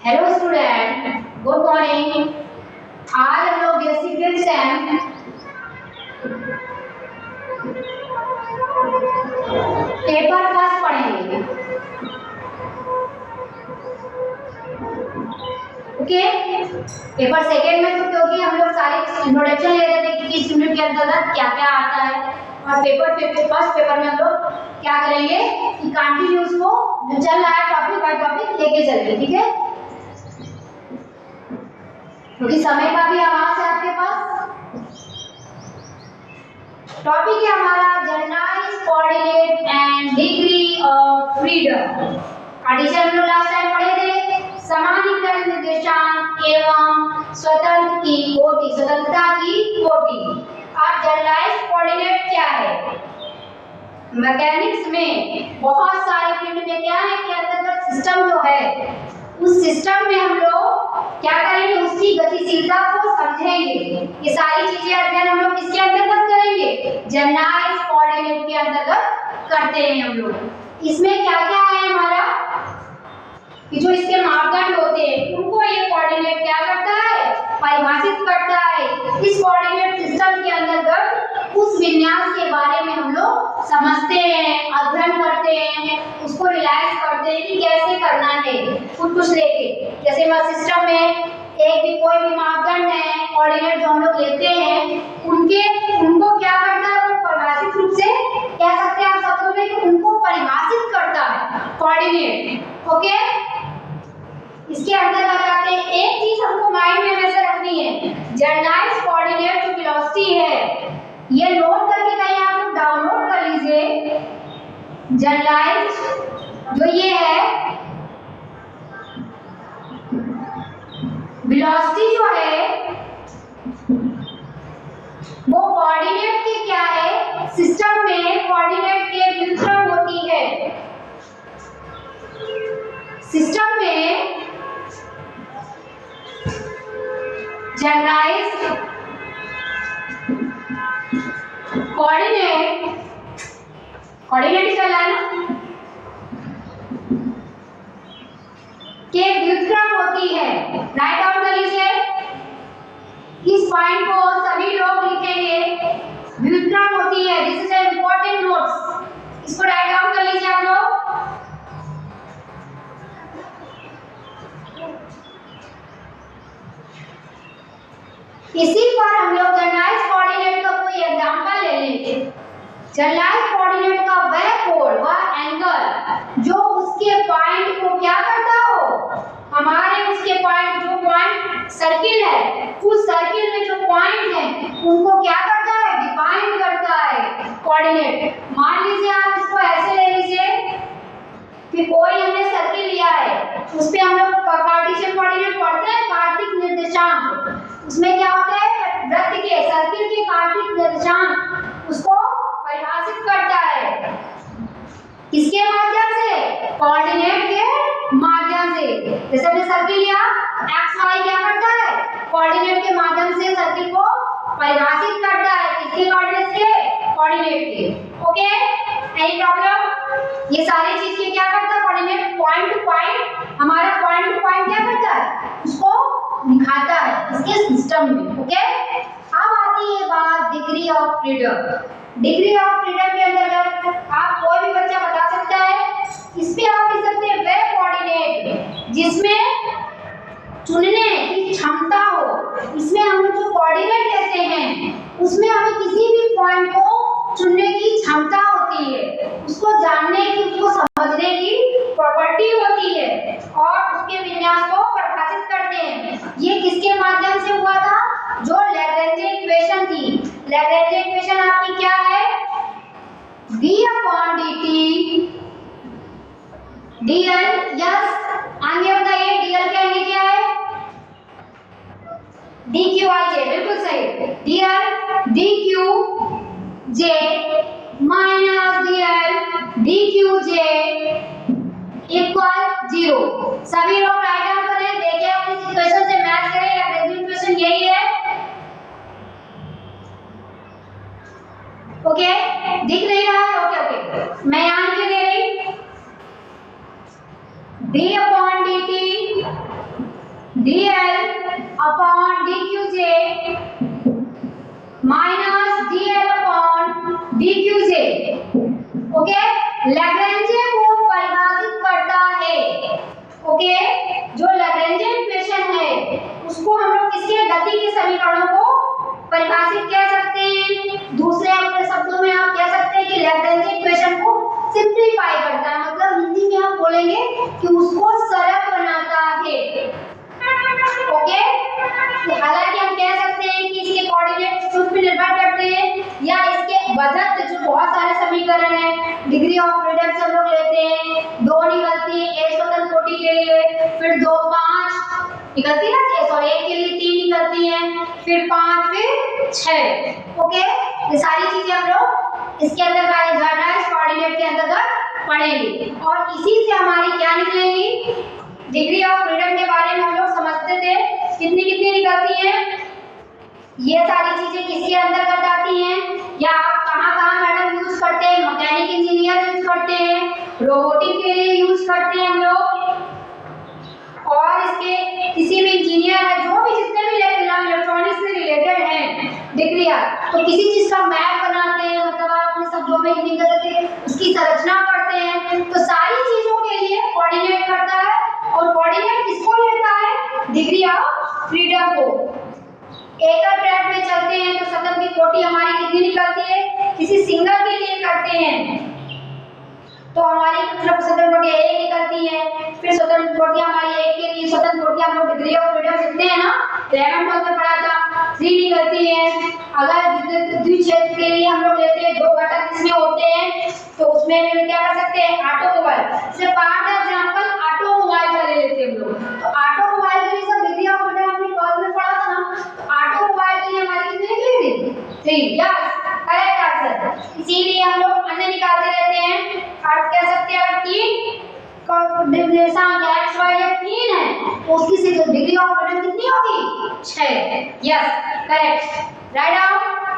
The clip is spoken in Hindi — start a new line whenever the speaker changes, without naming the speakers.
Hello student, good morning. आज हम लोग बेसिक सेम पेपर फर्स्ट पढ़ेंगे। ओके, पेपर सेकेंड में तो क्योंकि हम लोग सारे इंट्रोडक्शन ले रहे थे कि किस यूनिट के अंतर्गत क्या क्या आता है, और पेपर फर्स्ट पेपर में हम लोग क्या करेंगे कि कंटिन्यूस को जो चल रहा है टॉपिक बाय टॉपिक लेके चलेंगे। ठीक है, क्योंकि समय का भी आवाज है आपके पास। टॉपिक है हमारा generalized coordinate and degree of freedom. Addition हम लोग लास्ट टाइम पढ़े थे, समानीकरण निर्देशांक एवं स्वतंत्रता की कोटि। अब जनरलाइज्ड कोऑर्डिनेट क्या है? मैकेनिक्स में बहुत सारे फील्ड में क्या है कि अंतर्गत सिस्टम जो है उस सिस्टम में हम लोग क्या करेंगे, उसकी गतिशीलता को समझेंगे। ये सारी चीजें अध्ययन हम लोग किसके अंतर्गत करेंगे? जनरलाइज्ड कोऑर्डिनेट के अंतर्गत करते हैं हम लोग। इसमें क्या क्या है हमारा कि जो इसके मापदंड होते हैं उनको ये कोऑर्डिनेट क्या करता है, परिभाषित करता है। इस कोऑर्डिनेट सिस्टम के अंतर्गत उस विन्यास के बारे में हम लोग समझते हैं, अध्ययन करते हैं, उसको रियलाइज करते हैं कि कैसे करना है कुछ लेके। जैसे सिस्टम में कोई भी मापदंड है, कोऑर्डिनेट जो हम लोग लेते हैं उनको क्या करता है, वो परिभाषित रूप से कह सकते हैं आप शब्दों में कि उनको परिभाषित करता है कोऑर्डिनेट। ओके, इसके अंतर्गत आते हैं, एक चीज हमको माइंड में हमेशा रखनी है, जनरलाइज्ड कोऑर्डिनेट जो वेलोसिटी है, ये नोट करके कहीं आप लोग डाउनलोड कर लीजिए। जनरलाइज्ड जो ये है वेलोसिटी जो है वो कोऑर्डिनेट के क्या है, सिस्टम में कोऑर्डिनेट के व्युत्क्रम होती है। सिस्टम में जनरलाइज्ड कोऑर्डिनेट चला है ना के व्युत्क्रम होती है। राइट डाउन कर लीजिए, इस पॉइंट को सभी लोग लिखेंगे, व्युत्क्रम होती है। This is a important notes, इसको राइट डाउन कर लीजिए आप लोग। इसी पर हम लोग जनरलाइज्ड कोऑर्डिनेट का कोई एग्जांपल ले लेंगे। जनरलाइज्ड कोऑर्डिनेट का वह कोण, वह एंगल जो उसके पॉइंट को क्या करता हो, हमारे उसके पॉइंट जो पॉइंट सर्किल है, उस सर्किल में जो पॉइंट है उनको क्या करता है, डिफाइन करता है कोऑर्डिनेट। मान लीजिए आप इसको ऐसे ले लीजिए कि कोई हमने सर्किल लिया है, उस पे हम लोग कार्टेशियन कोऑर्डिनेट पढ़ते हैं, कार्तिक निर्देशांक। उसमें क्या होता है, वृत्त के सर्किल के कार्तिक निर्देशांक उसको परिभाषित करता है। किसके माध्यम से? कोऑर्डिनेट के माध्यम से। जैसे हमने सर्किल लिया, एक्स वाई क्या करता है, कोऑर्डिनेट के माध्यम से सर्किल को परिभाषित करता है। किसके कोऑर्डिनेट के? कोऑर्डिनेट के। Okay, any problem? ये सारी चीज के क्या करता है कोऑर्डिनेट, पॉइंट टू पॉइंट, हमारा पॉइंट टू पॉइंट क्या करता है, उसको दिखाता है इसके सिस्टम में। ओके, अब आती है बात degree of freedom. Degree of freedom के अंतर्गत आप कोई भी बच्चा बता सकता है, इस पे आप लिख सकते हैं वह कोऑर्डिनेट जिसमें चुनने की क्षमता हो। इसमें हम लोग जो कोऑर्डिनेट कहते हैं उसमें हमें किसी भी पॉइंट को चुनने की क्षमता होती है, उसको जानने की, उसको समझने की प्रॉपर्टी होती है और उसके विन्यास को परिभाषित करते हैं। ये किसके माध्यम से हुआ था? जो लैग्रेंज इक्वेशन थी। लैग्रेंज इक्वेशन आपकी क्या है? d/dt dl। यस, आगे बताइए, dl के आगे क्या है? dqij, बिल्कुल सही। dl dqj minus dl dqj equal 0। सभी लोग राइट डाउन करें, देखिए अपनी इक्वेशन से मैच करें, लैग्रेंज इक्वेशन यही है। ओके, दिख नहीं रहा है? ओके, मैं यहाँ लिख दे रही, d/dt dl upon dqj minus dl upon dqj। Okay, Lagrange को परिभाषित करता है। ओके, जो लैग्रेंजे इक्वेशन है उसको हम लोग किसके गति के समीकरणों को परिभाषित कह सकते हैं। दूसरे अपने शब्दों में आप कह सकते हैं कि लैग्रेंजे इक्वेशन को सिंपलीफाई करता है, मतलब हिंदी में आप बोलेंगे कि उसको सरल बनाता है। ओके, हालांकि हम कह सकते हैं कि इसके कोऑर्डिनेट खुद पे निर्भर करते हैं या इसके बदत जो बहुत सारे समीकरण हैं, डिग्री ऑफ फ्रीडम से हम लोग लेते हैं, 2 निकलती है एक स्वतंत्र कोटि के लिए, फिर 2 5 निकलती है, सॉरी 1 के लिए 3 निकलती हैं, फिर 5 फिर 6। ओके, ये सारी चीजें हम लोग इसके अंदर जनरलाइज्ड कोऑर्डिनेट के अंतर्गत पढ़ेंगे और इसी से हमारी क्या निकलेंगी, डिग्री ऑफ फ्रीडम के बारे में हम लोग समझते थे कितनी कितनी निकलती हैं। ये सारी चीजें किसके अंतर्गत आती हैं या आप कहाँ मैडम यूज करते हैं, मैकेनिक इंजीनियर यूज करते हैं, रोबोटिक के लिए यूज करते हैं हम लोग, और इसके किसी भी इंजीनियर है जो भी जितने भी इलेक्ट्रॉनिक्स से रिलेटेड हैं डिग्रियां, तो किसी चीज का मैप बनाते हैं, मतलब आप अपने शब्दों में हिंदी कर सकते हैं, उसकी संरचना करते हैं, तो सारी चीजों के लिए कोऑर्डिनेट करता है। और कोऑर्डिनेट किसको लेता है, डिग्री ऑफ फ्रीडम को। एकल ट्रैक में चलते हैं तो स्वतंत्र की कोटि हमारी कितनी निकलती है, किसी सिंगल के लिए करते हैं तो हमारी मतलब स्वतंत्र कोटि 1 निकलती है, फिर स्वतंत्र कोटि हमारी 1 के लिए स्वतंत्र कोटि हम लोग डिग्री ऑफ फ्रीडम लिखते हैं ना, 11 में पढ़ा था, 3 निकलती है। अगर द्विक्षेत्र के लिए हम लोग लेते हैं 2 घटक इसमें होते हैं तो उसमें हम क्या कर सकते हैं, ऑटोमोबाइल से पार्ट एग्जांपल ऑटोमोबाइल का ले लेते हैं हम लोग, तो ऑटोमोबाइल के लिए सब डिग्री ऑफ फ्रीडम हमने 12 में पढ़ा था ना, तो ऑटोमोबाइल के लिए हमारी कितनी निकलेगी, 3। Yes, correct answer. इसीलिए हम लोग अन्य निकालते रहते हैं, अर्थ कह सकते हैं अगर 3 निर्देशांक x y z 3 है तो उसकी डिग्री ऑफ फ्रीडम कितनी होगी, 6। Yes, correct, write down.